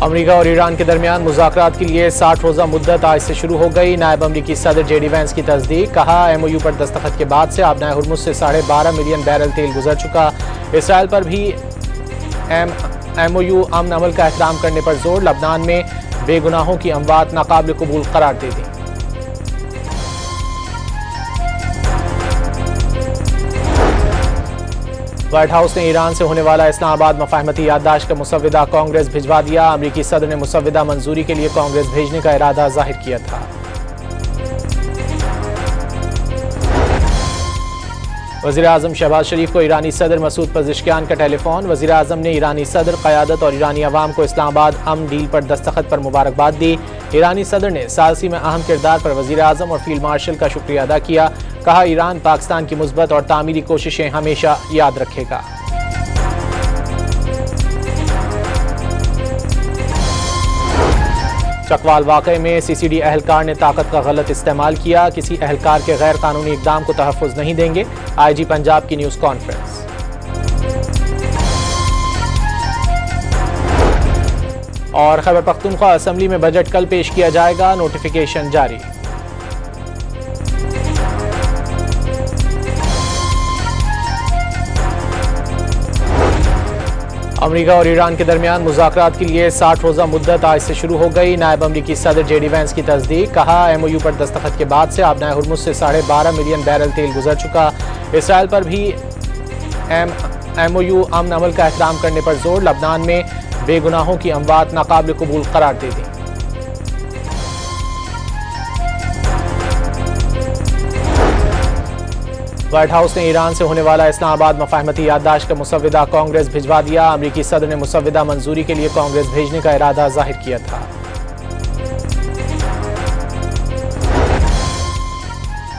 America और Iran के दरमियान मुज़ाकरात के लिए 60 रोज़ा मुद्दत आज से शुरू हो गई। नायब अमरीकी सदर JD वैंस की तस्दीक। कहा, MOU पर दस्तखत के बाद से आबनाए हुर्मुज़ से 12.5 मिलियन बैरल तेल गुजर चुका। इसराइल पर भी MOU अमन अमल का एहतराम करने पर जोर। लबनान में बेगुनाहों की अमवात नाकाबिल कबूल करार दे दी। व्हाइट हाउस ने ईरान से होने वाला इस्लामाबाद मफाहमती याददाश्त का मुसव्विदा कांग्रेस भिजवा दिया। अमरीकी सदर ने मुसव्विदा मंजूरी के लिए कांग्रेस भेजने का इरादा जाहिर किया था। वज़ीर आज़म शहबाज शरीफ को ईरानी सदर मसूद पज़ेश्कियान का टेलीफोन। वज़ीर आज़म ने ईरानी सदर, क़यादत और ईरानी अवाम को इस्लामाबाद अमन डील पर दस्तखत पर मुबारकबाद दी। ईरानी सदर ने सालसी में अहम किरदार पर वज़ीर आज़म और फील्ड मार्शल का शुक्रिया अदा किया। कहा, ईरान पाकिस्तान की मुस्बत और तामीरी कोशिशें हमेशा याद रखेगा। चकवाल वाक़े में CCD अहलकार ने ताकत का गलत इस्तेमाल किया। किसी अहलकार के गैर कानूनी इक़दाम को तहफ़्फ़ुज़ नहीं देंगे। IG पंजाब की न्यूज़ कॉन्फ्रेंस। और खैबर पख्तूनख्वा असम्बली में बजट कल पेश किया जाएगा, नोटिफिकेशन जारी। अमेरिका और ईरान के दरमियान मुज़ाकरात के लिए 60 रोज़ा मुद्दत आज से शुरू हो गई। नायब अमरीकी सदर JD वैंस की तस्दीक। कहा, MOU पर दस्तखत के बाद से आबनाए हुर्मुज़ से 12.5 मिलियन बैरल तेल गुजर चुका। इसराइल पर भी MOU अमन अमल का एहतराम करने पर जोर। लबनान में बेगुनाहों की अमवात नाकाबिल कबूल करार दे दी। व्हाइट हाउस ने ईरान से होने वाला इस्लामाबाद मफाहमती याददाश्त का मुसव्विदा कांग्रेस भिजवा दिया। अमरीकी सदर ने मुसव्विदा मंजूरी के लिए कांग्रेस भेजने का इरादा जाहिर किया था।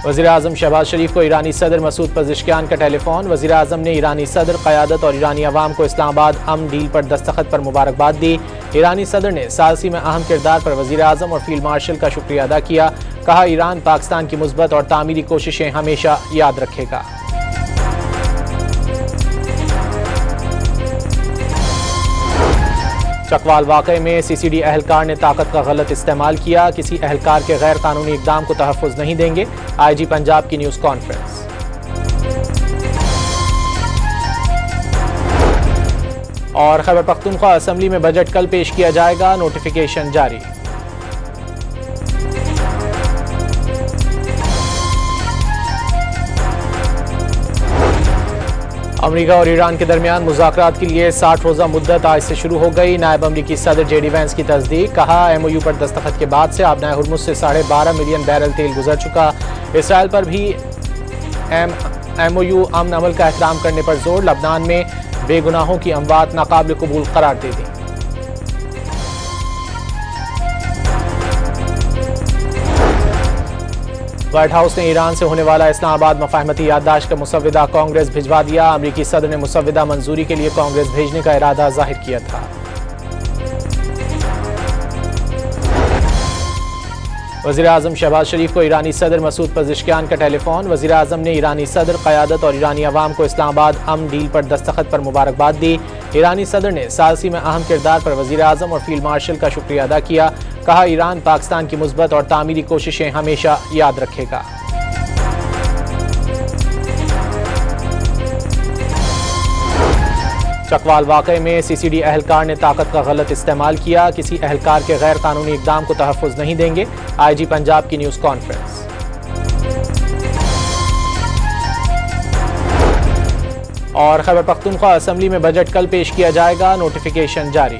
वज़ीर आज़म शहबाज शरीफ को ईरानी सदर मसूद पज़ेश्कियान का टेलीफोन। वज़ीर आज़म ने ईरानी सदर, क़यादत और ईरानी अवाम को इस्लामाबाद अमन डील पर दस्तखत पर मुबारकबाद दी। ईरानी सदर ने सालसी में अहम किरदार पर वज़ीर आज़म और फील्ड मार्शल का शुक्रिया अदा किया। कहा, ईरान पाकिस्तान की मुस्बत और तामीरी कोशिशें हमेशा याद रखेगा। चकवाल वाक़े में CCD अहलकार ने ताकत का गलत इस्तेमाल किया। किसी अहलकार के गैर कानूनी इक़दाम को तहफ़्फ़ुज़ नहीं देंगे। IG पंजाब की न्यूज़ कॉन्फ्रेंस। और खैबर पख्तूनख्वा असम्बली में बजट कल पेश किया जाएगा, नोटिफिकेशन जारी। अमेरिका और ईरान के दरमियान मुज़ाकरात के लिए 60 रोज़ा मुद्दत आज से शुरू हो गई। नायब अमरीकी सदर JD वैंस की तस्दीक। कहा, MOU पर दस्तखत के बाद से आबनाए हुर्मुज़ से 12.5 मिलियन बैरल तेल गुजर चुका। इसराइल पर भी MOU अमन अमल का एहतराम करने पर जोर। लबनान में बेगुनाहों की अमवात नाकाबिल कबूल करार दे दी। व्हाइट हाउस ने ईरान से होने वाला इस्लामाबाद मफाहमती याददाश्त का मुसव्विदा कांग्रेस भिजवा दिया। अमरीकी सदर ने मुसव्विदा मंजूरी के लिए कांग्रेस भेजने का इरादा जाहिर किया था। वज़ीर आज़म शहबाज शरीफ को ईरानी सदर मसूद पज़ेश्कियान का टेलीफोन। वज़ीर आज़म ने ईरानी सदर, क़यादत और ईरानी अवाम को इस्लामाबाद अमन डील पर दस्तखत पर मुबारकबाद दी। ईरानी सदर ने सालसी में अहम किरदार पर वज़ीर आज़म और फील्ड मार्शल का शुक्रिया अदा किया। कहा, ईरान पाकिस्तान की मुस्बत और तामीरी कोशिशें हमेशा याद रखेगा। चकवाल वाक़े में CCD अहलकार ने ताकत का गलत इस्तेमाल किया। किसी अहलकार के गैर कानूनी इक़दाम को तहफ़्फ़ुज़ नहीं देंगे। IG पंजाब की न्यूज़ कॉन्फ्रेंस। और खैबर पख्तूनख्वा असम्बली में बजट कल पेश किया जाएगा, नोटिफिकेशन जारी।